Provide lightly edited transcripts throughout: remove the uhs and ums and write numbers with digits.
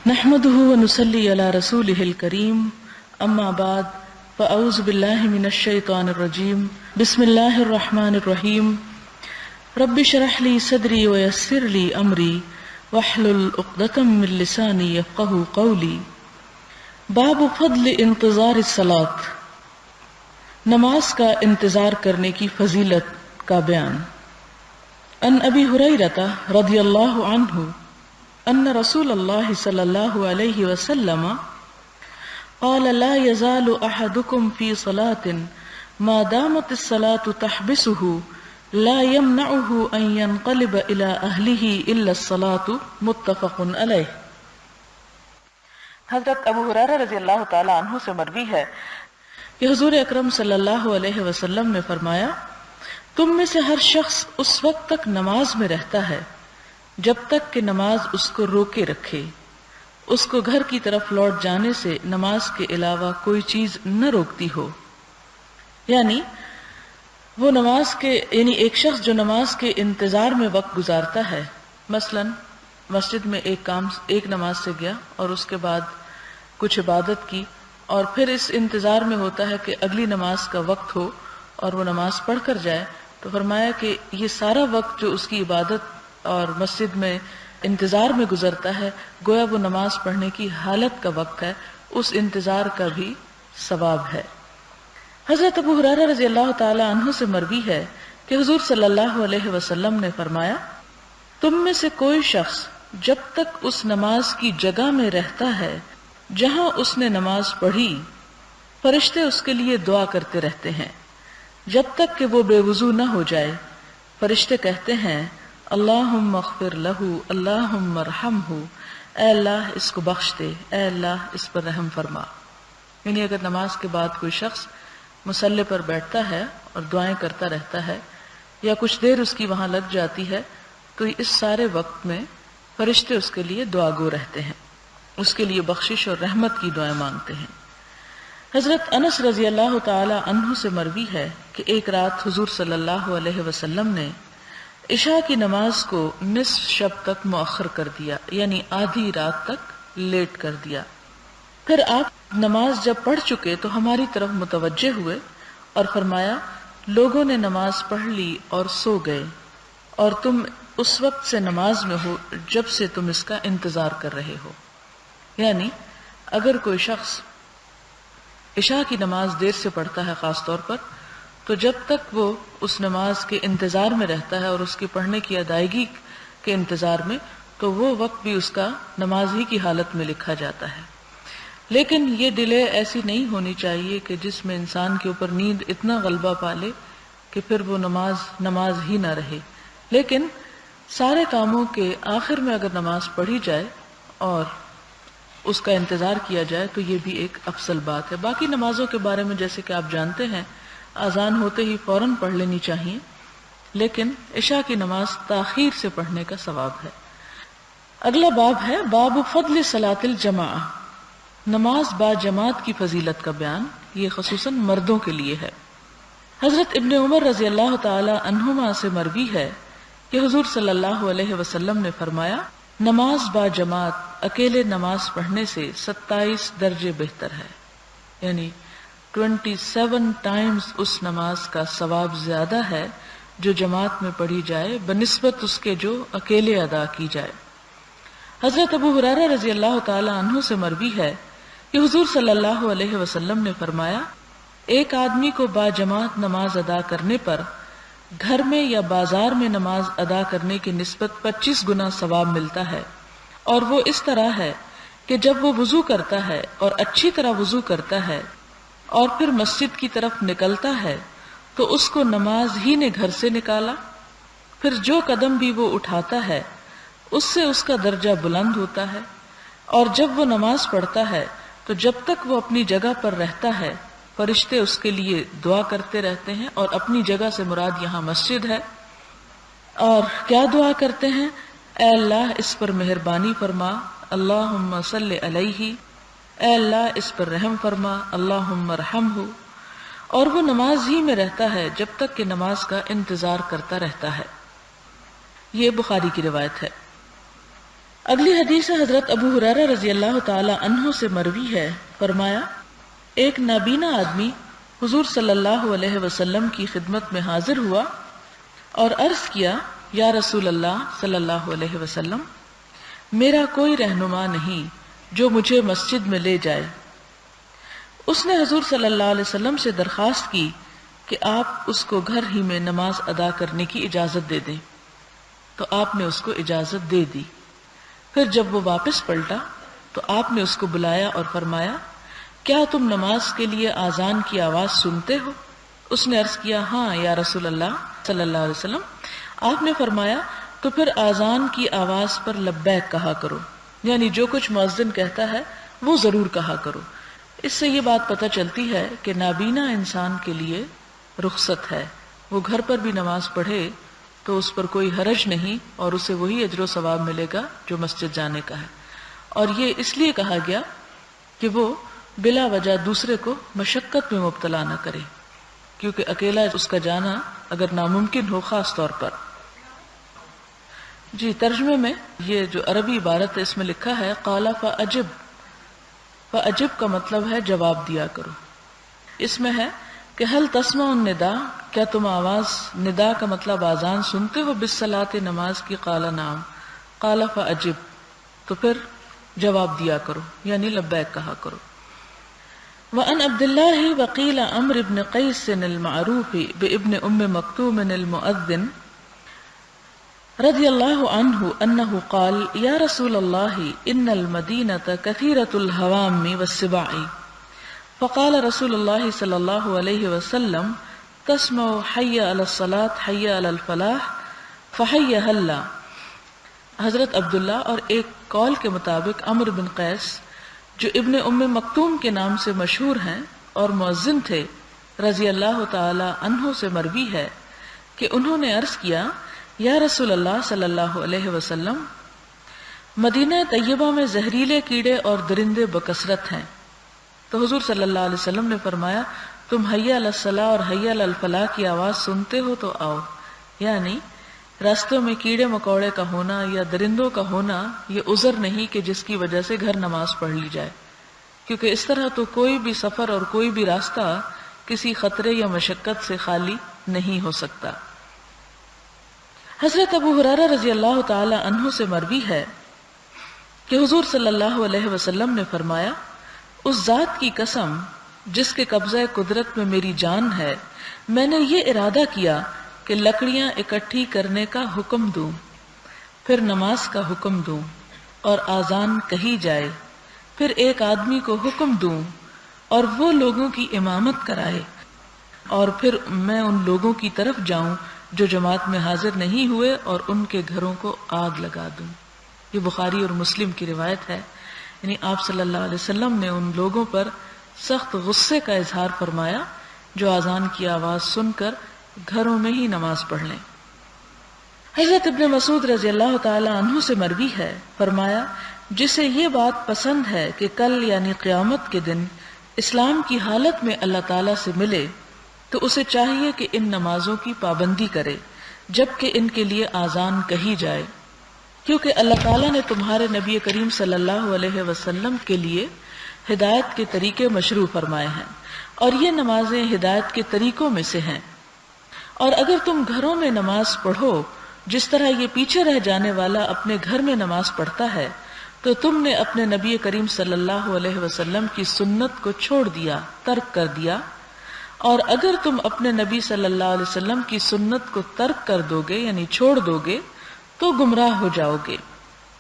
نحمده ونصلي على رسوله الكريم اما بعد فاعوذ بالله من الشيطان الرجيم بسم الله الرحمن الرحيم رب اشرح لي صدري ويسر لي امري واحلل عقدة من لساني يفقهوا قولي باب فضل انتظار الصلاة، نماز کا انتظار کرنے کی فضیلت کا بیان۔ ان ابی ہریرہ رضی اللہ عنہ ان رسول اللہ صلی اللہ علیہ وسلم قال لا يزال احدكم في صلاة ما دامت الصلاة تحبسه لا يمنعه ان ينقلب الى اهله الا الصلاة، متفق علیہ۔ حضرت ابو ہریرہ رضی اللہ تعالی عنہ سے مروی ہے کہ حضور اکرم صلی اللہ علیہ وسلم نے فرمایا، تم میں سے ہر شخص اس وقت تک نماز میں رہتا ہے جب تک کہ نماز اس کو روکے رکھے، اس کو گھر کی طرف لوٹ جانے سے نماز کے علاوہ کوئی چیز نہ روکتی ہو۔ یعنی ایک شخص جو نماز کے انتظار میں وقت گزارتا ہے، مثلا مسجد میں ایک نماز سے گیا اور اس کے بعد کچھ عبادت کی اور پھر اس انتظار میں ہوتا ہے کہ اگلی نماز کا وقت ہو اور وہ نماز پڑھ کر جائے، تو فرمایا کہ یہ سارا وقت جو اس کی عبادت اور مسجد میں انتظار میں گزرتا ہے، گویا وہ نماز پڑھنے کی حالت کا وقت ہے، اس انتظار کا بھی ثواب ہے۔ حضرت ابو ہریرہ رضی اللہ تعالی عنہ سے مروی ہے کہ حضور صلی اللہ علیہ وسلم نے فرمایا، تم میں سے کوئی شخص جب تک اس نماز کی جگہ میں رہتا ہے جہاں اس نے نماز پڑھی، فرشتے اس کے لیے دعا کرتے رہتے ہیں جب تک کہ وہ بے وضو نہ ہو جائے۔ فرشتے کہتے ہیں، اللہم اغفر لہ، اللہم ارحمہ، اے اللہ اس کو بخش دے، اے اللہ اس پر رحم فرما۔ یعنی اگر نماز کے بعد کوئی شخص مصلی پر بیٹھتا ہے اور دعائیں کرتا رہتا ہے یا کچھ دیر اس کی وہاں لگ جاتی ہے، تو اس سارے وقت میں فرشتے اس کے لیے دعا گو رہتے ہیں، اس کے لیے بخشش اور رحمت کی دعائیں مانگتے ہیں۔ حضرت انس رضی اللہ تعالی عنہ سے مروی ہے کہ ایک رات حضور صلی اللہ علیہ وسلم نے عشاء کی نماز کو نصف شب تک مؤخر کر دیا، یعنی آدھی رات تک لیٹ کر دیا۔ پھر آپ نماز جب پڑھ چکے تو ہماری طرف متوجہ ہوئے اور فرمایا، لوگوں نے نماز پڑھ لی اور سو گئے، اور تم اس وقت سے نماز میں ہو جب سے تم اس کا انتظار کر رہے ہو۔ یعنی اگر کوئی شخص عشاء کی نماز دیر سے پڑھتا ہے خاص طور پر، تو جب تک وہ اس نماز کے انتظار میں رہتا ہے اور اس کی پڑھنے کی ادائیگی کے انتظار میں، تو وہ وقت بھی اس کا نماز ہی کی حالت میں لکھا جاتا ہے۔ لیکن یہ ڈیلے ایسی نہیں ہونی چاہیے کہ جس میں انسان کے اوپر نیند اتنا غلبہ پالے کہ پھر وہ نماز ہی نہ رہے۔ لیکن سارے کاموں کے آخر میں اگر نماز پڑھی جائے اور اس کا انتظار کیا جائے تو یہ بھی ایک افضل بات ہے۔ باقی نمازوں کے بارے میں جیسے کہ آپ جانتے ہیں، اذان ہوتے ہی فوراً پڑھ لینی چاہیے، لیکن عشاء کی نماز تاخیر سے پڑھنے کا ثواب ہے۔ اگلا باب ہے باب فضل صلاۃ الجماعہ، نماز با جماعت کی فضیلت کا بیان، یہ خصوصاً مردوں کے لیے ہے۔ حضرت ابن عمر رضی اللہ تعالی عنہما سے مروی ہے کہ حضور صلی اللہ علیہ وسلم نے فرمایا، نماز با جماعت اکیلے نماز پڑھنے سے 27 درجے بہتر ہے، یعنی 27 ٹائمز اس نماز کا ثواب زیادہ ہے جو جماعت میں پڑھی جائے بنسبت اس کے جو اکیلے ادا کی جائے۔ حضرت ابو ہریرہ رضی اللہ تعالی عنہ سے مروی ہے کہ حضور صلی اللہ علیہ وسلم نے فرمایا، ایک آدمی کو با جماعت نماز ادا کرنے پر گھر میں یا بازار میں نماز ادا کرنے کی نسبت 25 گنا ثواب ملتا ہے، اور وہ اس طرح ہے کہ جب وہ وضو کرتا ہے اور اچھی طرح وضو کرتا ہے اور پھر مسجد کی طرف نکلتا ہے تو اس کو نماز ہی نے گھر سے نکالا، پھر جو قدم بھی وہ اٹھاتا ہے اس سے اس کا درجہ بلند ہوتا ہے، اور جب وہ نماز پڑھتا ہے تو جب تک وہ اپنی جگہ پر رہتا ہے فرشتے اس کے لیے دعا کرتے رہتے ہیں، اور اپنی جگہ سے مراد یہاں مسجد ہے۔ اور کیا دعا کرتے ہیں؟ اے اللہ اس پر مہربانی فرما، اللہم صلی علیہ، اے اللہ اس پر رحم فرما، اللہم ارحمہ۔ اور وہ نماز ہی میں رہتا ہے جب تک کہ نماز کا انتظار کرتا رہتا ہے۔ یہ بخاری کی روایت ہے۔ اگلی حدیث حضرت ابو ہریرہ رضی اللہ تعالی عنہ سے مروی ہے، فرمایا ایک نابینا آدمی حضور صلی اللہ علیہ وسلم کی خدمت میں حاضر ہوا اور عرض کیا، یا رسول اللہ صلی اللہ علیہ وسلم، میرا کوئی رہنما نہیں جو مجھے مسجد میں لے جائے۔ اس نے حضور صلی اللہ علیہ وسلم سے درخواست کی کہ آپ اس کو گھر ہی میں نماز ادا کرنے کی اجازت دے دیں، تو آپ نے اس کو اجازت دے دی۔ پھر جب وہ واپس پلٹا تو آپ نے اس کو بلایا اور فرمایا، کیا تم نماز کے لیے آذان کی آواز سنتے ہو؟ اس نے عرض کیا، ہاں یا رسول اللہ صلی اللہ علیہ وسلم۔ آپ نے فرمایا، تو پھر آذان کی آواز پر لبیک کہا کرو، یعنی جو کچھ مؤذن کہتا ہے وہ ضرور کہا کرو۔ اس سے یہ بات پتہ چلتی ہے کہ نابینا انسان کے لیے رخصت ہے، وہ گھر پر بھی نماز پڑھے تو اس پر کوئی حرج نہیں اور اسے وہی اجر و ثواب ملے گا جو مسجد جانے کا ہے۔ اور یہ اس لیے کہا گیا کہ وہ بلا وجہ دوسرے کو مشقت میں مبتلا نہ کرے، کیونکہ اکیلا اس کا جانا اگر ناممکن ہو، خاص طور پر۔ جی ترجمے میں یہ جو عربی عبارت ہے اس میں لکھا ہے قال فاجب۔ فاجب کا مطلب ہے جواب دیا کرو۔ اس میں ہے کہ هل تسمع النداء، کیا تم آواز ندا کا مطلب آذان سنتے ہو، بالصلاۃ نماز کی؟ قال نعم، قال فاجب، تو پھر جواب دیا کرو یعنی لبیک کہا کرو۔ وعن عبد الله وقيل عمرو بن قيس المعروف بابن مكتوم المؤذن رضي الله عنه انه قال يا رسول الله ان المدينة كثيرة الهوام والسباع، فقال رسول الله صلى الله عليه وسلم تسمع حي على الصلاة حي على الفلاح فحي هلا۔ حضرت عبداللہ اور ایک قول کے مطابق عمرو بن قیس جو ابن مکتوم کے نام سے مشہور ہیں اور مؤذن تھے رضی اللہ تعالی عنہ سے مروی ہے کہ انہوں نے عرض کیا، یا رسول اللہ صلی اللہ علیہ وسلم، مدینہ طیبہ میں زہریلے کیڑے اور درندے بکثرت ہیں۔ تو حضور صلی اللہ علیہ وسلم نے فرمایا، تم حی علی الصلاۃ اور حی علی الفلاح کی آواز سنتے ہو تو آؤ، یعنی راستوں میں کیڑے مکوڑے کا ہونا یا درندوں کا ہونا یہ عذر نہیں کہ جس کی وجہ سے گھر نماز پڑھ لی جائے، کیونکہ اس طرح تو کوئی بھی سفر اور کوئی بھی راستہ کسی خطرے یا مشقت سے خالی نہیں ہو سکتا۔ حضرت ابو ہریرہ رضی اللہ تعالی عنہ سے مروی ہے کہ حضور صلی اللہ علیہ وسلم نے فرمایا، اس ذات کی قسم جس کے قبضہ قدرت میں میری جان ہے، میں نے یہ ارادہ کیا کہ لکڑیاں اکٹھی کرنے کا حکم دوں، پھر نماز کا حکم دوں اور آذان کہی جائے، پھر ایک آدمی کو حکم دوں اور وہ لوگوں کی امامت کرائے، اور پھر میں ان لوگوں کی طرف جاؤں جو جماعت میں حاضر نہیں ہوئے اور ان کے گھروں کو آگ لگا دوں۔ یہ بخاری اور مسلم کی روایت ہے، یعنی آپ صلی اللہ علیہ وسلم نے ان لوگوں پر سخت غصے کا اظہار فرمایا جو آذان کی آواز سن کر گھروں میں ہی نماز پڑھ لیں۔ حضرت ابن مسعود رضی اللہ تعالی عنہ سے مروی ہے، فرمایا، جسے یہ بات پسند ہے کہ کل یعنی قیامت کے دن اسلام کی حالت میں اللہ تعالیٰ سے ملے تو اسے چاہیے کہ ان نمازوں کی پابندی کرے جبکہ ان کے لیے آذان کہی جائے، کیونکہ اللہ تعالیٰ نے تمہارے نبی کریم صلی اللہ علیہ وسلم کے لیے ہدایت کے طریقے مشروع فرمائے ہیں اور یہ نمازیں ہدایت کے طریقوں میں سے ہیں۔ اور اگر تم گھروں میں نماز پڑھو جس طرح یہ پیچھے رہ جانے والا اپنے گھر میں نماز پڑھتا ہے تو تم نے اپنے نبی کریم صلی اللہ علیہ وسلم کی سنت کو چھوڑ دیا، ترک کر دیا، اور اگر تم اپنے نبی صلی اللہ علیہ وسلم کی سنت کو ترک کر دو گے یعنی چھوڑ دو گے تو گمراہ ہو جاؤ گے۔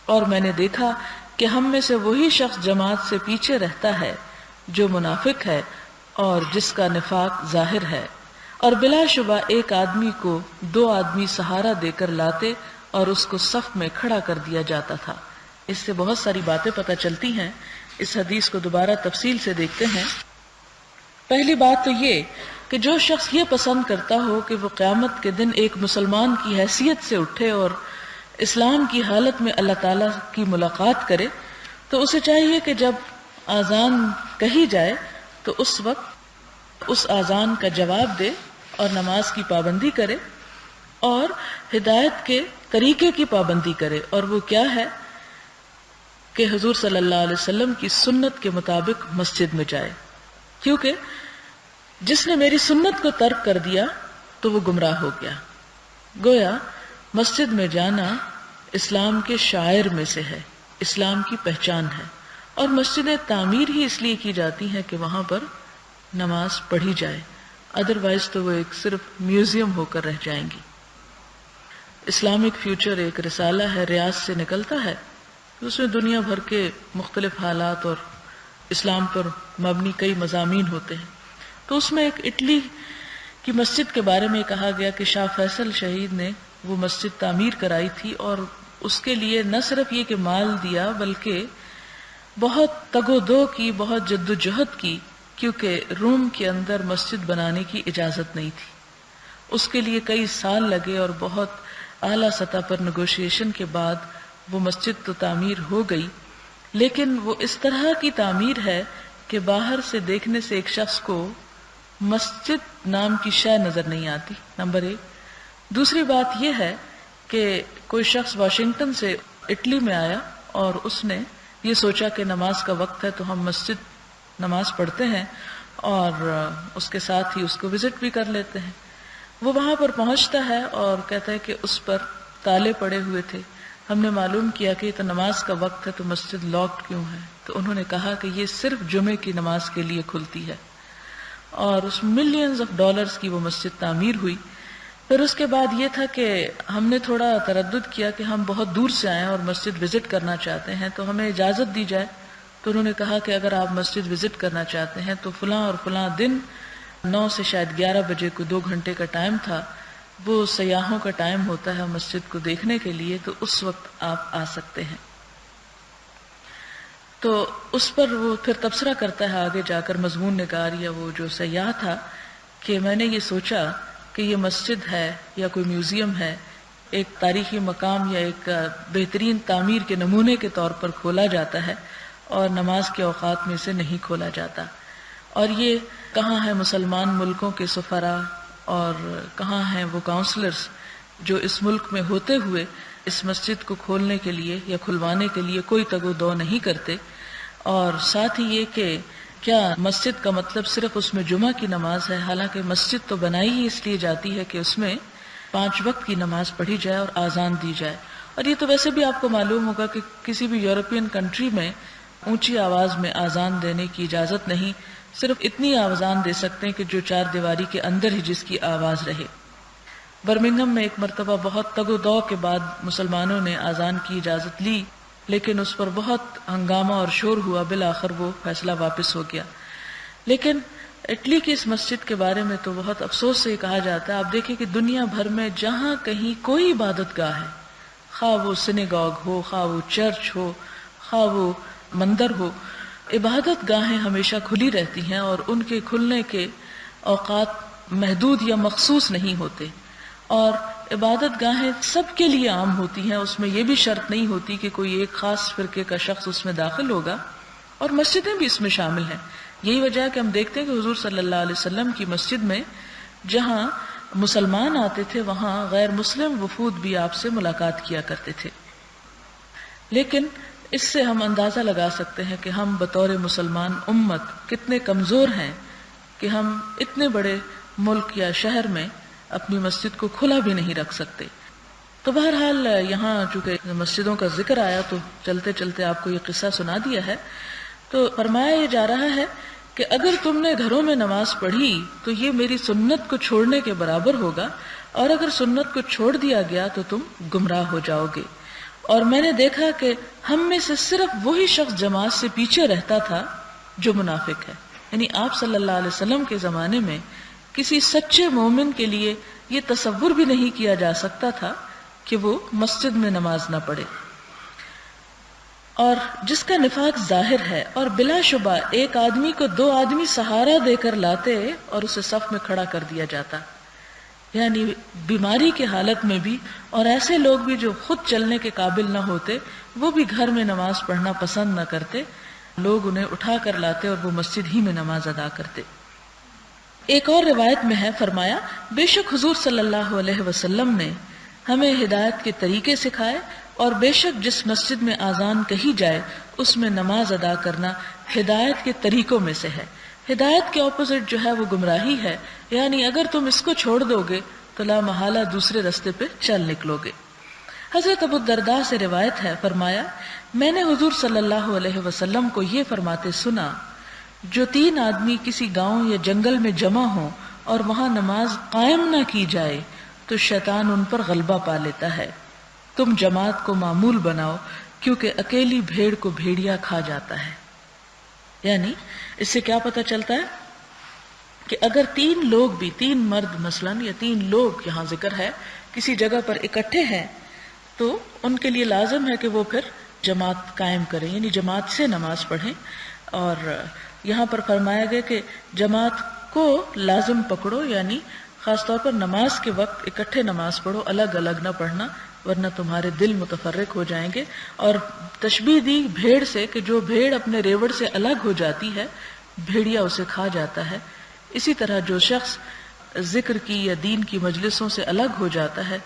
اور میں نے دیکھا کہ ہم میں سے وہی شخص جماعت سے پیچھے رہتا ہے جو منافق ہے اور جس کا نفاق ظاہر ہے، اور بلا شبہ ایک آدمی کو دو آدمی سہارا دے کر لاتے اور اس کو صف میں کھڑا کر دیا جاتا تھا۔ اس سے بہت ساری باتیں پتہ چلتی ہیں، اس حدیث کو دوبارہ تفصیل سے دیکھتے ہیں۔ پہلی بات تو یہ کہ جو شخص یہ پسند کرتا ہو کہ وہ قیامت کے دن ایک مسلمان کی حیثیت سے اٹھے اور اسلام کی حالت میں اللہ تعالیٰ کی ملاقات کرے تو اسے چاہیے کہ جب آذان کہی جائے تو اس وقت اس آذان کا جواب دے اور نماز کی پابندی کرے اور ہدایت کے طریقے کی پابندی کرے، اور وہ کیا ہے کہ حضور صلی اللہ علیہ وسلم کی سنت کے مطابق مسجد میں جائے، کیونکہ جس نے میری سنت کو ترک کر دیا تو وہ گمراہ ہو گیا۔ گویا مسجد میں جانا اسلام کے شعائر میں سے ہے، اسلام کی پہچان ہے، اور مسجدیں تعمیر ہی اس لیے کی جاتی ہیں کہ وہاں پر نماز پڑھی جائے، ادروائز تو وہ ایک صرف میوزیم ہو کر رہ جائیں گی۔ اسلامک فیوچر ایک رسالہ ہے، ریاض سے نکلتا ہے، اس میں دنیا بھر کے مختلف حالات اور اسلام پر مبنی کئی مضامین ہوتے ہیں۔ تو اس میں ایک اٹلی کی مسجد کے بارے میں کہا گیا کہ شاہ فیصل شہید نے وہ مسجد تعمیر کرائی تھی، اور اس کے لیے نہ صرف یہ کہ مال دیا بلکہ بہت تگ و دو کی، بہت جد و جہد کی، کیونکہ روم کے اندر مسجد بنانے کی اجازت نہیں تھی۔ اس کے لیے کئی سال لگے اور بہت اعلیٰ سطح پر نیگوشیشن کے بعد وہ مسجد تو تعمیر ہو گئی، لیکن وہ اس طرح کی تعمیر ہے کہ باہر سے دیکھنے سے ایک شخص کو مسجد نام کی شے نظر نہیں آتی، نمبر ایک۔ دوسری بات یہ ہے کہ کوئی شخص واشنگٹن سے اٹلی میں آیا اور اس نے یہ سوچا کہ نماز کا وقت ہے تو ہم مسجد نماز پڑھتے ہیں اور اس کے ساتھ ہی اس کو وزٹ بھی کر لیتے ہیں۔ وہ وہاں پر پہنچتا ہے اور کہتا ہے کہ اس پر تالے پڑے ہوئے تھے۔ ہم نے معلوم کیا کہ یہ تو نماز کا وقت ہے تو مسجد لاکڈ کیوں ہے؟ تو انہوں نے کہا کہ یہ صرف جمعے کی نماز کے لیے کھلتی ہے، اور اس ملینز آف ڈالرز کی وہ مسجد تعمیر ہوئی۔ پھر اس کے بعد یہ تھا کہ ہم نے تھوڑا تردد کیا کہ ہم بہت دور سے آئے اور مسجد وزٹ کرنا چاہتے ہیں تو ہمیں اجازت دی جائے۔ تو انہوں نے کہا کہ اگر آپ مسجد وزٹ کرنا چاہتے ہیں تو فلاں اور فلاں دن 9 سے شاید 11 بجے کو 2 گھنٹے کا ٹائم تھا، وہ سیاحوں کا ٹائم ہوتا ہے مسجد کو دیکھنے کے لیے، تو اس وقت آپ آ سکتے ہیں۔ تو اس پر وہ پھر تبصرہ کرتا ہے آگے جا کر مضمون نگار یا وہ جو سیاح تھا کہ میں نے یہ سوچا کہ یہ مسجد ہے یا کوئی میوزیم ہے، ایک تاریخی مقام یا ایک بہترین تعمیر کے نمونے کے طور پر کھولا جاتا ہے اور نماز کے اوقات میں سے نہیں کھولا جاتا۔ اور یہ کہاں ہے مسلمان ملکوں کے سفراء اور کہاں ہیں وہ کاؤنسلرز جو اس ملک میں ہوتے ہوئے اس مسجد کو کھولنے کے لیے یا کھلوانے کے لیے کوئی تگ و دو نہیں کرتے۔ اور ساتھ ہی یہ کہ کیا مسجد کا مطلب صرف اس میں جمعہ کی نماز ہے؟ حالانکہ مسجد تو بنائی ہی اس لیے جاتی ہے کہ اس میں 5 وقت کی نماز پڑھی جائے اور آذان دی جائے۔ اور یہ تو ویسے بھی آپ کو معلوم ہوگا کہ کسی بھی یورپین کنٹری میں اونچی آواز میں آذان دینے کی اجازت نہیں، صرف اتنی آذان دے سکتے ہیں کہ جو 4 دیواری کے اندر ہی جس کی آواز رہے۔ برمنگھم میں ایک مرتبہ بہت تگ و دو کے بعد مسلمانوں نے آذان کی اجازت لی، لیکن اس پر بہت ہنگامہ اور شور ہوا، بالآخر وہ فیصلہ واپس ہو گیا۔ لیکن اٹلی کی اس مسجد کے بارے میں تو بہت افسوس سے کہا جاتا ہے، آپ دیکھیں کہ دنیا بھر میں جہاں کہیں کوئی عبادت گاہ ہے، خواہ وہ سینیگاگ ہو، خواہ وہ چرچ ہو، خواہ وہ مندر ہو، عبادت گاہیں ہمیشہ کھلی رہتی ہیں اور ان کے کھلنے کے اوقات محدود یا مخصوص نہیں ہوتے، اور عبادت گاہیں سب کے لیے عام ہوتی ہیں، اس میں یہ بھی شرط نہیں ہوتی کہ کوئی ایک خاص فرقے کا شخص اس میں داخل ہوگا، اور مسجدیں بھی اس میں شامل ہیں۔ یہی وجہ ہے کہ ہم دیکھتے ہیں کہ حضور صلی اللہ علیہ وسلم کی مسجد میں جہاں مسلمان آتے تھے وہاں غیر مسلم وفود بھی آپ سے ملاقات کیا کرتے تھے۔ لیکن اس سے ہم اندازہ لگا سکتے ہیں کہ ہم بطور مسلمان امت کتنے کمزور ہیں کہ ہم اتنے بڑے ملک یا شہر میں اپنی مسجد کو کھلا بھی نہیں رکھ سکتے۔ تو بہرحال یہاں چونکہ مسجدوں کا ذکر آیا تو چلتے چلتے آپ کو یہ قصہ سنا دیا ہے۔ تو فرمایا یہ جا رہا ہے کہ اگر تم نے گھروں میں نماز پڑھی تو یہ میری سنت کو چھوڑنے کے برابر ہوگا، اور اگر سنت کو چھوڑ دیا گیا تو تم گمراہ ہو جاؤ گے۔ اور میں نے دیکھا کہ ہم میں سے صرف وہی شخص جماعت سے پیچھے رہتا تھا جو منافق ہے، یعنی آپ صلی اللہ علیہ وسلم کے زمانے میں کسی سچے مومن کے لیے یہ تصور بھی نہیں کیا جا سکتا تھا کہ وہ مسجد میں نماز نہ پڑھے۔ اور جس کا نفاق ظاہر ہے، اور بلا شبہ ایک آدمی کو 2 آدمی سہارا دے کر لاتے اور اسے صف میں کھڑا کر دیا جاتا، یعنی بیماری کے حالت میں بھی، اور ایسے لوگ بھی جو خود چلنے کے قابل نہ ہوتے وہ بھی گھر میں نماز پڑھنا پسند نہ کرتے، لوگ انہیں اٹھا کر لاتے اور وہ مسجد ہی میں نماز ادا کرتے۔ ایک اور روایت میں ہے، فرمایا بے شک حضور صلی اللہ علیہ وسلم نے ہمیں ہدایت کے طریقے سکھائے اور بے شک جس مسجد میں آذان کہی جائے اس میں نماز ادا کرنا ہدایت کے طریقوں میں سے ہے. ہدایت کے اپوزٹ جو ہے وہ گمراہی ہے، یعنی اگر تم اس کو چھوڑ دو گے تو لا محالہ دوسرے راستے پہ چل نکلو گے. حضرت ابو الدرداء سے روایت ہے، فرمایا میں نے حضور صلی اللہ علیہ وسلم کو یہ فرماتے سنا، جو 3 آدمی کسی گاؤں یا جنگل میں جمع ہوں اور وہاں نماز قائم نہ کی جائے تو شیطان ان پر غلبہ پا لیتا ہے. تم جماعت کو معمول بناؤ کیونکہ اکیلی بھیڑ کو بھیڑیا کھا جاتا ہے. یعنی اس سے کیا پتہ چلتا ہے کہ اگر 3 لوگ بھی، 3 مرد مثلا یا 3 لوگ یہاں ذکر ہے کسی جگہ پر اکٹھے ہیں تو ان کے لیے لازم ہے کہ وہ پھر جماعت قائم کریں، یعنی جماعت سے نماز پڑھیں. اور یہاں پر فرمایا گیا کہ جماعت کو لازم پکڑو، یعنی خاص طور پر نماز کے وقت اکٹھے نماز پڑھو، الگ الگ نہ پڑھنا ورنہ تمہارے دل متفرق ہو جائیں گے. اور تشبیہ دی بھیڑ سے کہ جو بھیڑ اپنے ریوڑ سے الگ ہو جاتی ہے بھیڑیا اسے کھا جاتا ہے. اسی طرح جو شخص ذکر کی یا دین کی مجلسوں سے الگ ہو جاتا ہے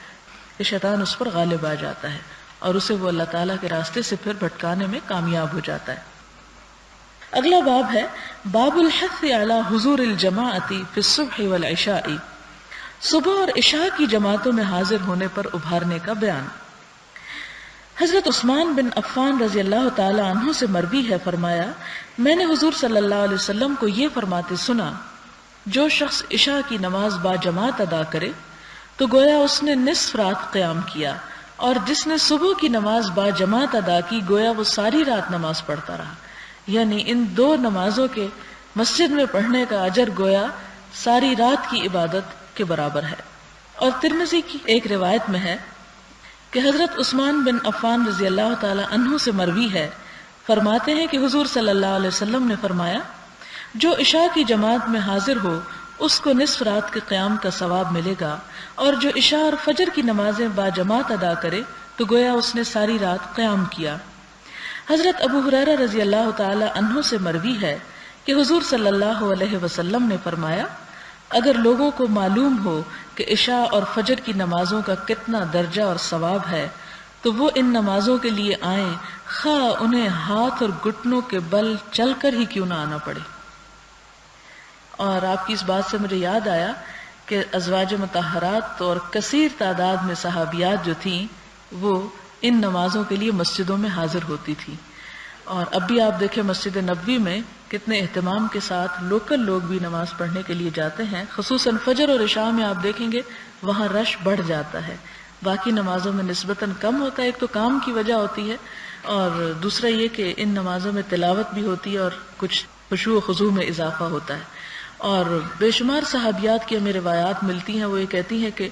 کہ شیطان اس پر غالب آ جاتا ہے اور اسے وہ اللہ تعالیٰ کے راستے سے پھر بھٹکانے میں کامیاب ہو جاتا ہے. اگلا باب ہے باب الحث علی حضور الجماعت فی الصبح والعشاء، صبح اور عشاء کی جماعتوں میں حاضر ہونے پر ابھارنے کا بیان. حضرت عثمان بن عفان رضی اللہ تعالی عنہ سے مروی ہے، فرمایا میں نے حضور صلی اللہ علیہ وسلم کو یہ فرماتے سنا، جو شخص عشاء کی نماز با جماعت ادا کرے تو گویا اس نے نصف رات قیام کیا، اور جس نے صبح کی نماز با جماعت ادا کی گویا وہ ساری رات نماز پڑھتا رہا. یعنی ان 2 نمازوں کے مسجد میں پڑھنے کا اجر گویا ساری رات کی عبادت کے برابر ہے. اور ترمذی کی ایک روایت میں ہے کہ حضرت عثمان بن عفان رضی اللہ تعالی عنہ سے مروی ہے، فرماتے ہیں کہ حضور صلی اللہ علیہ وسلم نے فرمایا جو عشاء کی جماعت میں حاضر ہو اس کو نصف رات کے قیام کا ثواب ملے گا، اور جو عشاء اور فجر کی نمازیں با جماعت ادا کرے تو گویا اس نے ساری رات قیام کیا. حضرت ابو ہریرہ رضی اللہ تعالی عنہ سے مروی ہے کہ حضور صلی اللہ علیہ وسلم نے فرمایا اگر لوگوں کو معلوم ہو کہ عشاء اور فجر کی نمازوں کا کتنا درجہ اور ثواب ہے تو وہ ان نمازوں کے لیے آئیں، خواہ انہیں ہاتھ اور گھٹنوں کے بل چل کر ہی کیوں نہ آنا پڑے. اور آپ کی اس بات سے مجھے یاد آیا کہ ازواج مطہرات اور کثیر تعداد میں صحابیات جو تھیں وہ ان نمازوں کے لیے مسجدوں میں حاضر ہوتی تھی. اور اب بھی آپ دیکھیں مسجد نبوی میں کتنے اہتمام کے ساتھ لوکل لوگ بھی نماز پڑھنے کے لیے جاتے ہیں. خصوصاً فجر اور عشاء میں آپ دیکھیں گے وہاں رش بڑھ جاتا ہے، باقی نمازوں میں نسبتاً کم ہوتا ہے. ایک تو کام کی وجہ ہوتی ہے اور دوسرا یہ کہ ان نمازوں میں تلاوت بھی ہوتی ہے اور کچھ خشوع و خضوع میں اضافہ ہوتا ہے. اور بے شمار صحابیات کی ہمیں روایات ملتی ہیں، وہ یہ کہتی ہیں کہ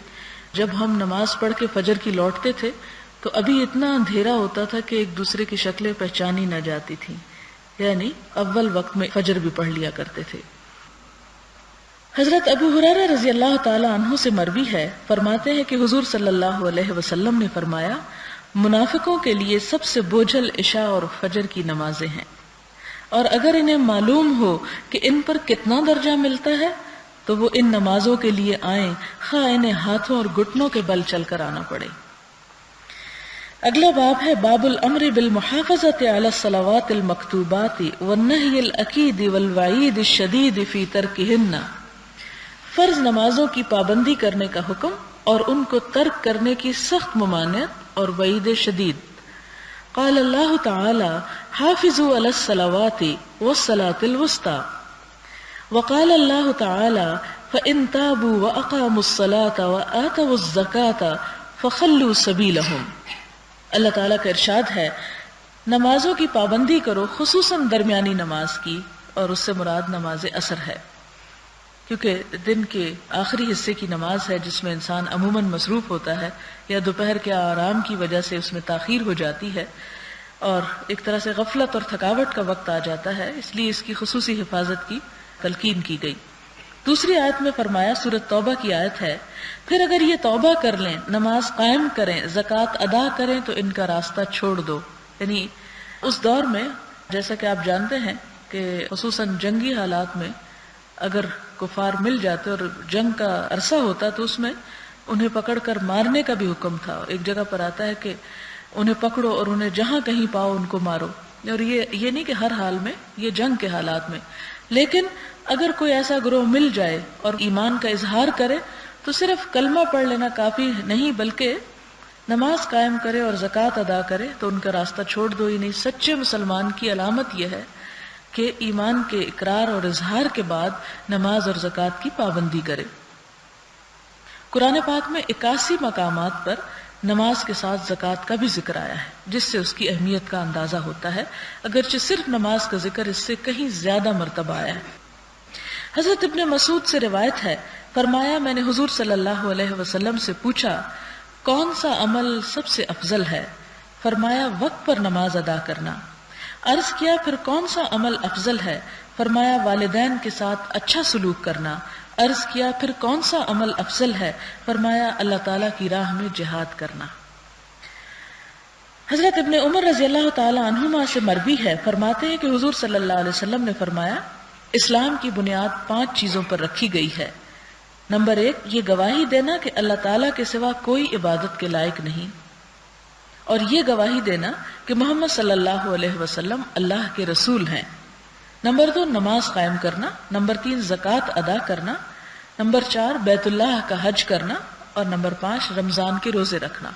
جب ہم نماز پڑھ کے فجر کی لوٹتے تھے تو ابھی اتنا اندھیرا ہوتا تھا کہ ایک دوسرے کی شکلیں پہچانی نہ جاتی تھیں، یعنی اول وقت میں فجر بھی پڑھ لیا کرتے تھے. حضرت ابو ہریرہ رضی اللہ تعالی عنہ سے مروی ہے، فرماتے ہیں کہ حضور صلی اللہ علیہ وسلم نے فرمایا منافقوں کے لیے سب سے بوجھل عشاء اور فجر کی نمازیں ہیں، اور اگر انہیں معلوم ہو کہ ان پر کتنا درجہ ملتا ہے تو وہ ان نمازوں کے لیے آئیں، خواہ انہیں ہاتھوں اور گھٹنوں کے بل چل کر آنا پڑے. اگلا باب ہے باب الامر بالمحافظۃ علی الصلوات المکتوبات والنہی الاکید والوعید الشدید فی ترکہن، فرض نمازوں کی پابندی کرنے کا حکم اور ان کو ترک کرنے کی سخت ممانعت اور وعید شدید. قال اللہ تعالی حافظوا علی الصلوات والصلاة الوسطى، وقال اللہ تعالی فإن تابوا وأقاموا الصلاة وآتوا الزکاة فخلوا سبیلہم. اللہ تعالیٰ کا ارشاد ہے نمازوں کی پابندی کرو، خصوصاً درمیانی نماز کی، اور اس سے مراد نماز عصر ہے، کیونکہ دن کے آخری حصے کی نماز ہے جس میں انسان عموماً مصروف ہوتا ہے یا دوپہر کے آرام کی وجہ سے اس میں تاخیر ہو جاتی ہے اور ایک طرح سے غفلت اور تھکاوٹ کا وقت آ جاتا ہے، اس لیے اس کی خصوصی حفاظت کی تلقین کی گئی. دوسری آیت میں فرمایا، سورۃ توبہ کی آیت ہے، پھر اگر یہ توبہ کر لیں، نماز قائم کریں، زکوٰۃ ادا کریں تو ان کا راستہ چھوڑ دو. یعنی اس دور میں جیسا کہ آپ جانتے ہیں کہ خصوصاً جنگی حالات میں اگر کفار مل جاتے اور جنگ کا عرصہ ہوتا تو اس میں انہیں پکڑ کر مارنے کا بھی حکم تھا. ایک جگہ پر آتا ہے کہ انہیں پکڑو اور انہیں جہاں کہیں پاؤ ان کو مارو. اور یہ نہیں کہ ہر حال میں، یہ جنگ کے حالات میں، لیکن اگر کوئی ایسا گروہ مل جائے اور ایمان کا اظہار کرے تو صرف کلمہ پڑھ لینا کافی نہیں، بلکہ نماز قائم کرے اور زکوٰۃ ادا کرے تو ان کا راستہ چھوڑ دو ہی نہیں. سچے مسلمان کی علامت یہ ہے کہ ایمان کے اقرار اور اظہار کے بعد نماز اور زکوٰۃ کی پابندی کرے. قرآن پاک میں 81 مقامات پر نماز کے ساتھ زکوٰۃ کا بھی ذکر آیا ہے، جس سے اس کی اہمیت کا اندازہ ہوتا ہے، اگرچہ صرف نماز کا ذکر اس سے کہیں زیادہ مرتبہ آیا ہے. حضرت ابن مسعود سے روایت ہے، فرمایا میں نے حضور صلی اللہ علیہ وسلم سے پوچھا کون سا عمل سب سے افضل ہے؟ فرمایا وقت پر نماز ادا کرنا. عرض کیا پھر کون سا عمل افضل ہے؟ فرمایا والدین کے ساتھ اچھا سلوک کرنا. عرض کیا پھر کون سا عمل افضل ہے؟ فرمایا اللہ تعالیٰ کی راہ میں جہاد کرنا. حضرت ابن عمر رضی اللہ تعالی عنہما سے مروی ہے، فرماتے ہیں کہ حضور صلی اللہ علیہ وسلم نے فرمایا اسلام کی بنیاد 5 چیزوں پر رکھی گئی ہے. نمبر 1 یہ گواہی دینا کہ اللہ تعالیٰ کے سوا کوئی عبادت کے لائق نہیں، اور یہ گواہی دینا کہ محمد صلی اللہ علیہ وسلم اللہ کے رسول ہیں. نمبر 2 نماز قائم کرنا. نمبر 3 زکوٰۃ ادا کرنا. نمبر 4 بیت اللہ کا حج کرنا. اور نمبر 5 رمضان کے روزے رکھنا.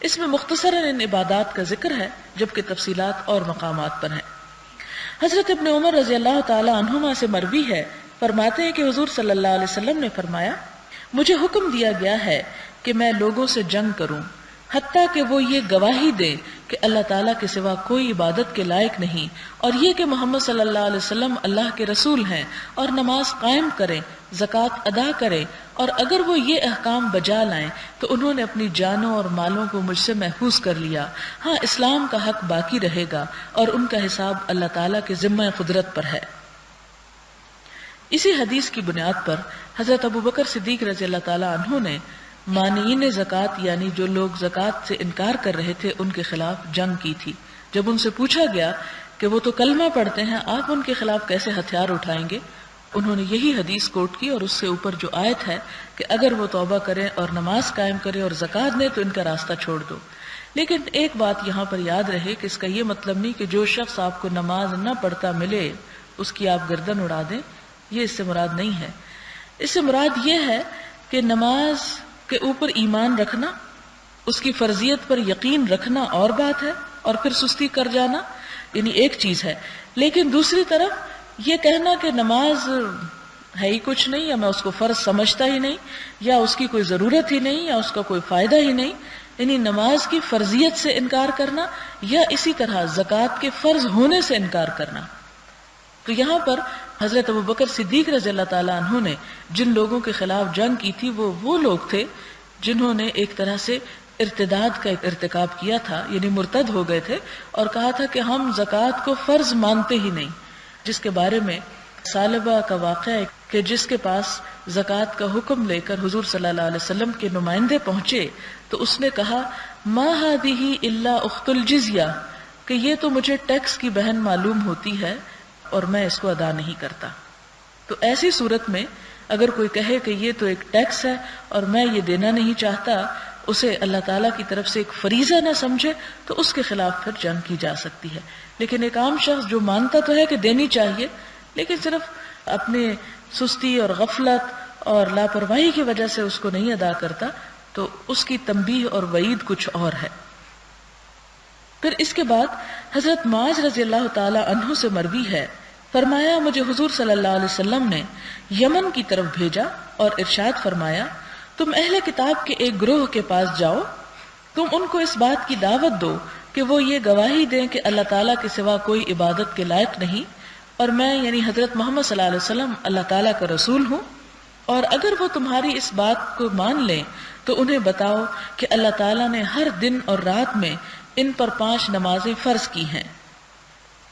اس میں مختصراً ان عبادات کا ذکر ہے، جبکہ تفصیلات اور مقامات پر ہیں. حضرت ابن عمر رضی اللہ تعالی عنہما سے مروی ہے، فرماتے ہیں کہ حضور صلی اللہ علیہ وسلم نے فرمایا مجھے حکم دیا گیا ہے کہ میں لوگوں سے جنگ کروں حتیٰ کہ وہ یہ گواہی دیں کہ اللہ تعالیٰ کے سوا کوئی عبادت کے لائق نہیں، اور یہ کہ محمد صلی اللہ علیہ وسلم اللہ کے رسول ہیں، اور نماز قائم کریں، زکوٰۃ ادا کریں، اور اگر وہ یہ احکام بجا لائیں تو انہوں نے اپنی جانوں اور مالوں کو مجھ سے محفوظ کر لیا. ہاں اسلام کا حق باقی رہے گا اور ان کا حساب اللہ تعالیٰ کے ذمہ قدرت پر ہے. اسی حدیث کی بنیاد پر حضرت ابوبکر صدیق رضی اللہ تعالیٰ عنہ نے مانعین زکوٰۃ یعنی جو لوگ زکوٰۃ سے انکار کر رہے تھے ان کے خلاف جنگ کی تھی. جب ان سے پوچھا گیا کہ وہ تو کلمہ پڑھتے ہیں، آپ ان کے خلاف کیسے ہتھیار اٹھائیں گے؟ انہوں نے یہی حدیث کوٹ کی اور اس سے اوپر جو آیت ہے کہ اگر وہ توبہ کریں اور نماز قائم کریں اور زکوٰۃ دیں تو ان کا راستہ چھوڑ دو. لیکن ایک بات یہاں پر یاد رہے کہ اس کا یہ مطلب نہیں کہ جو شخص آپ کو نماز نہ پڑھتا ملے اس کی آپ گردن اڑا دیں، یہ اس سے مراد نہیں ہے. اس سے مراد یہ ہے کہ نماز کے اوپر ایمان رکھنا، اس کی فرضیت پر یقین رکھنا اور بات ہے، اور پھر سستی کر جانا یعنی ایک چیز ہے. لیکن دوسری طرف یہ کہنا کہ نماز ہے ہی کچھ نہیں، یا میں اس کو فرض سمجھتا ہی نہیں، یا اس کی کوئی ضرورت ہی نہیں، یا اس کا کوئی فائدہ ہی نہیں، یعنی نماز کی فرضیت سے انکار کرنا، یا اسی طرح زکوٰۃ کے فرض ہونے سے انکار کرنا. تو یہاں پر حضرت ابوبکر صدیق رضی اللہ تعالیٰ عنہ نے جن لوگوں کے خلاف جنگ کی تھی وہ لوگ تھے جنہوں نے ایک طرح سے ارتداد کا ارتکاب کیا تھا، یعنی مرتد ہو گئے تھے اور کہا تھا کہ ہم زکوٰۃ کو فرض مانتے ہی نہیں، جس کے بارے میں ثعلبہ کا واقعہ ہے کہ جس کے پاس زکوٰۃ کا حکم لے کر حضور صلی اللہ علیہ وسلم کے نمائندے پہنچے تو اس نے کہا ما هذه الا اخت الجزیہ، کہ یہ تو مجھے ٹیکس کی بہن معلوم ہوتی ہے اور میں اس کو ادا نہیں کرتا. تو ایسی صورت میں اگر کوئی کہے کہ یہ تو ایک ٹیکس ہے اور میں یہ دینا نہیں چاہتا، اسے اللہ تعالیٰ کی طرف سے ایک فریضہ نہ سمجھے تو اس کے خلاف پھر جنگ کی جا سکتی ہے. لیکن ایک عام شخص جو مانتا تو ہے کہ دینی چاہیے لیکن صرف اپنے سستی اور غفلت اور لاپرواہی کی وجہ سے اس کو نہیں ادا کرتا، تو اس کی تنبیہ اور وعید کچھ اور ہے. پھر اس کے بعد حضرت معاذ رضی اللہ تعالی عنہ سے مروی ہے، فرمایا مجھے حضور صلی اللہ علیہ وسلم نے یمن کی طرف بھیجا اور ارشاد فرمایا تم اہل کتاب کے ایک گروہ کے پاس جاؤ، تم ان کو اس بات کی دعوت دو کہ وہ یہ گواہی دیں کہ اللہ تعالیٰ کے سوا کوئی عبادت کے لائق نہیں، اور میں یعنی حضرت محمد صلی اللہ علیہ وسلم اللہ تعالیٰ کا رسول ہوں. اور اگر وہ تمہاری اس بات کو مان لیں تو انہیں بتاؤ کہ اللہ تعالیٰ نے ہر دن اور رات میں ان پر 5 نمازیں فرض کی ہیں.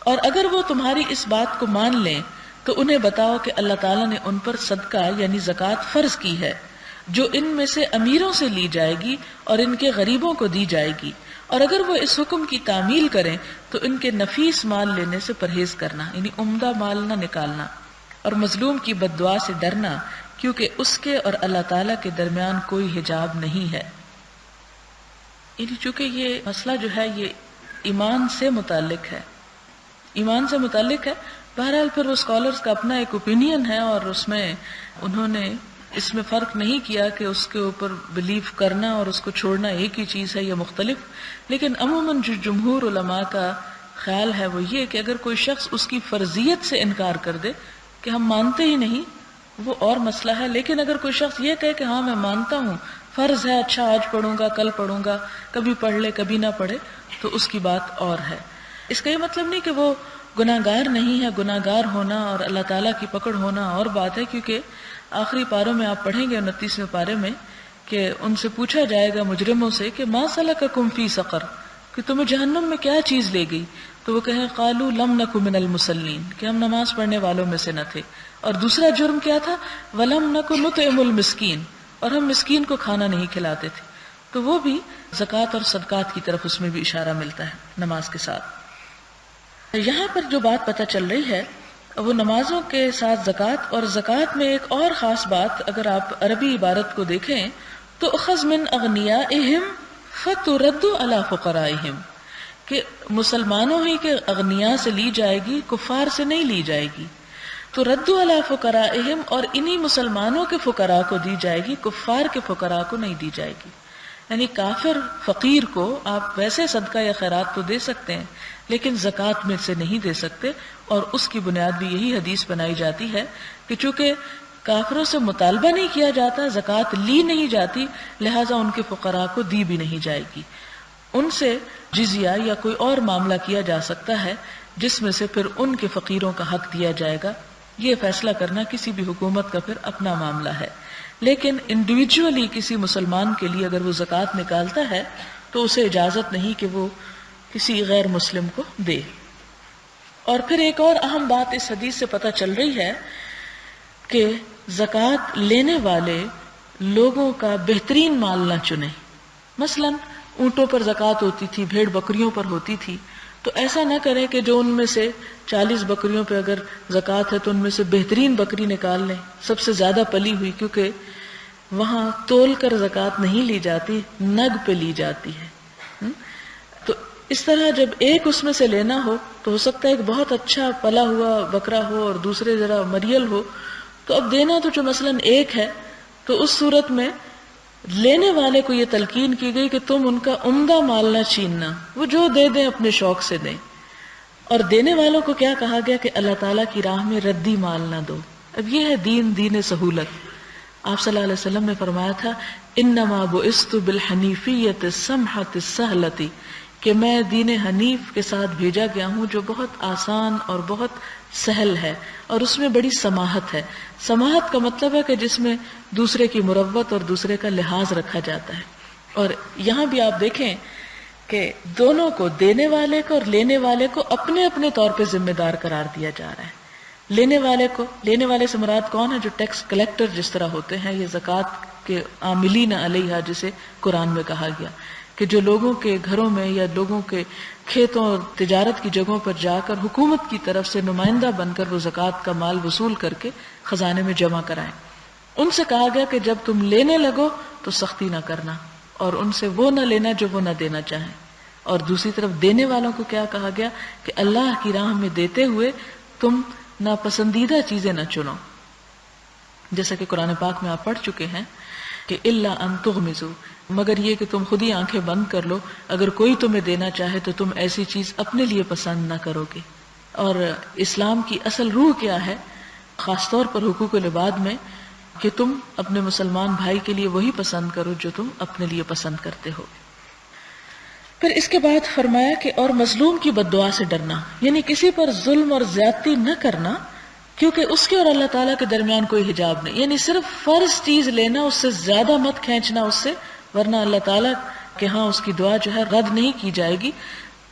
اور اگر وہ تمہاری اس بات کو مان لیں تو انہیں بتاؤ کہ اللہ تعالیٰ نے ان پر صدقہ یعنی زکوٰۃ فرض کی ہے، جو ان میں سے امیروں سے لی جائے گی اور ان کے غریبوں کو دی جائے گی. اور اگر وہ اس حکم کی تعمیل کریں تو ان کے نفیس مال لینے سے پرہیز کرنا، یعنی عمدہ مال نہ نکالنا، اور مظلوم کی بد دعا سے ڈرنا، کیونکہ اس کے اور اللہ تعالیٰ کے درمیان کوئی حجاب نہیں ہے. یعنی چونکہ یہ مسئلہ جو ہے یہ ایمان سے متعلق ہے، ایمان سے متعلق ہے. بہرحال پھر وہ اسکالرس کا اپنا ایک اوپینین ہے، اور اس میں انہوں نے اس میں فرق نہیں کیا کہ اس کے اوپر بلیف کرنا اور اس کو چھوڑنا ایک ہی چیز ہے یا مختلف. لیکن عموماً جو جمہور علماء کا خیال ہے وہ یہ کہ اگر کوئی شخص اس کی فرضیت سے انکار کر دے کہ ہم مانتے ہی نہیں، وہ اور مسئلہ ہے. لیکن اگر کوئی شخص یہ کہے کہ ہاں میں مانتا ہوں، فرض ہے، اچھا آج پڑھوں گا کل پڑھوں گا، کبھی پڑھ لے کبھی نہ پڑھے، تو اس کی بات اور ہے. اس کا یہ مطلب نہیں کہ وہ گناہ گار نہیں ہے. گناہ گار ہونا اور اللہ تعالیٰ کی پکڑ ہونا اور بات ہے، کیونکہ آخری پاروں میں آپ پڑھیں گے 29ویں پارے میں کہ ان سے پوچھا جائے گا مجرموں سے کہ ما سلککم فی سقر، کہ تمہیں جہنم میں کیا چیز لے گئی؟ تو وہ کہیں قالوا لم نک من المصلین، کہ ہم نماز پڑھنے والوں میں سے نہ تھے. اور دوسرا جرم کیا تھا؟ ولم نک نطعم المسکین، اور ہم مسکین کو کھانا نہیں کھلاتے تھے. تو وہ بھی زکوٰۃ اور صدقات کی طرف اس میں بھی اشارہ ملتا ہے نماز کے ساتھ. یہاں پر جو بات پتہ چل رہی ہے وہ نمازوں کے ساتھ زکوٰۃ، اور زکوٰۃ میں ایک اور خاص بات اگر آپ عربی عبارت کو دیکھیں تو اخذ من اغنیائہم فترد علی فقرائہم، کہ مسلمانوں ہی کے اغنیاء سے لی جائے گی، کفار سے نہیں لی جائے گی. تو رد علی فقرائہم، اور انہی مسلمانوں کے فقراء کو دی جائے گی، کفار کے فقراء کو نہیں دی جائے گی. یعنی کافر فقیر کو آپ ویسے صدقہ یا خیرات تو دے سکتے ہیں لیکن زکوٰۃ میں سے نہیں دے سکتے. اور اس کی بنیاد بھی یہی حدیث بنائی جاتی ہے کہ چونکہ کافروں سے مطالبہ نہیں کیا جاتا، زکوٰۃ لی نہیں جاتی، لہٰذا ان کے فقراء کو دی بھی نہیں جائے گی. ان سے جزیہ یا کوئی اور معاملہ کیا جا سکتا ہے جس میں سے پھر ان کے فقیروں کا حق دیا جائے گا. یہ فیصلہ کرنا کسی بھی حکومت کا پھر اپنا معاملہ ہے. لیکن انڈیویجولی کسی مسلمان کے لیے اگر وہ زکوٰۃ نکالتا ہے تو اسے اجازت نہیں کہ وہ کسی غیر مسلم کو دے. اور پھر ایک اور اہم بات اس حدیث سے پتہ چل رہی ہے کہ زکوٰۃ لینے والے لوگوں کا بہترین مال نہ چنیں. مثلا اونٹوں پر زکوٰۃ ہوتی تھی، بھیڑ بکریوں پر ہوتی تھی، تو ایسا نہ کریں کہ جو ان میں سے 40 بکریوں پہ اگر زکوٰۃ ہے تو ان میں سے بہترین بکری نکال لیں، سب سے زیادہ پلی ہوئی، کیونکہ وہاں تول کر زکوٰۃ نہیں لی جاتی، نگ پہ لی جاتی ہے. تو اس طرح جب ایک اس میں سے لینا ہو تو ہو سکتا ہے ایک بہت اچھا پلا ہوا بکرا ہو اور دوسرے ذرا مریل ہو، تو اب دینا تو جو مثلا ایک ہے، تو اس صورت میں لینے والے کو یہ تلقین کی گئی کہ تم ان کا عمدہ مال نہ چھیننا، وہ جو دے دیں اپنے شوق سے دیں. اور دینے والوں کو کیا کہا گیا کہ اللہ تعالیٰ کی راہ میں ردی مال نہ دو. اب یہ ہے دین سہولت. آپ صلی اللہ علیہ وسلم نے فرمایا تھا انما بعثت بالحنیفیۃ السمحۃ السہلۃ، کہ میں دین حنیف کے ساتھ بھیجا گیا ہوں جو بہت آسان اور بہت سہل ہے، اور اس میں بڑی سماحت ہے. سماحت کا مطلب ہے کہ جس میں دوسرے کی مروت اور دوسرے کا لحاظ رکھا جاتا ہے. اور یہاں بھی آپ دیکھیں کہ دونوں کو، دینے والے کو اور لینے والے کو اپنے اپنے طور پہ ذمہ دار قرار دیا جا رہا ہے. لینے والے سے مراد کون ہے؟ جو ٹیکس کلیکٹر جس طرح ہوتے ہیں، یہ زکوٰۃ کے عاملین علیہا جسے قرآن میں کہا گیا، کہ جو لوگوں کے گھروں میں یا لوگوں کے کھیتوں اور تجارت کی جگہوں پر جا کر حکومت کی طرف سے نمائندہ بن کر وہ زکوٰۃ کا مال وصول کر کے خزانے میں جمع کرائیں. ان سے کہا گیا کہ جب تم لینے لگو تو سختی نہ کرنا، اور ان سے وہ نہ لینا جو وہ نہ دینا چاہیں. اور دوسری طرف دینے والوں کو کیا کہا گیا کہ اللہ کی راہ میں دیتے ہوئے تم ناپسندیدہ چیزیں نہ چنو، جیسا کہ قرآن پاک میں آپ پڑھ چکے ہیں کہ الا ان تغمزوا، مگر یہ کہ تم خود ہی آنکھیں بند کر لو، اگر کوئی تمہیں دینا چاہے تو تم ایسی چیز اپنے لیے پسند نہ کرو گے. اور اسلام کی اصل روح کیا ہے، خاص طور پر حقوق العباد میں، کہ تم اپنے مسلمان بھائی کے لیے وہی پسند کرو جو تم اپنے لیے پسند کرتے ہو. پھر اس کے بعد فرمایا کہ اور مظلوم کی بد دعا سے ڈرنا، یعنی کسی پر ظلم اور زیادتی نہ کرنا، کیونکہ اس کے اور اللہ تعالیٰ کے درمیان کوئی حجاب نہیں. یعنی صرف فرض چیز لینا، اس سے زیادہ مت کھینچنا اس سے، ورنہ اللہ تعالیٰ کے ہاں اس کی دعا جو ہے رد نہیں کی جائے گی.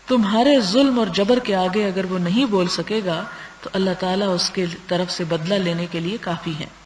تمہارے ظلم اور جبر کے آگے اگر وہ نہیں بول سکے گا تو اللہ تعالیٰ اس کے طرف سے بدلہ لینے کے لیے کافی ہے.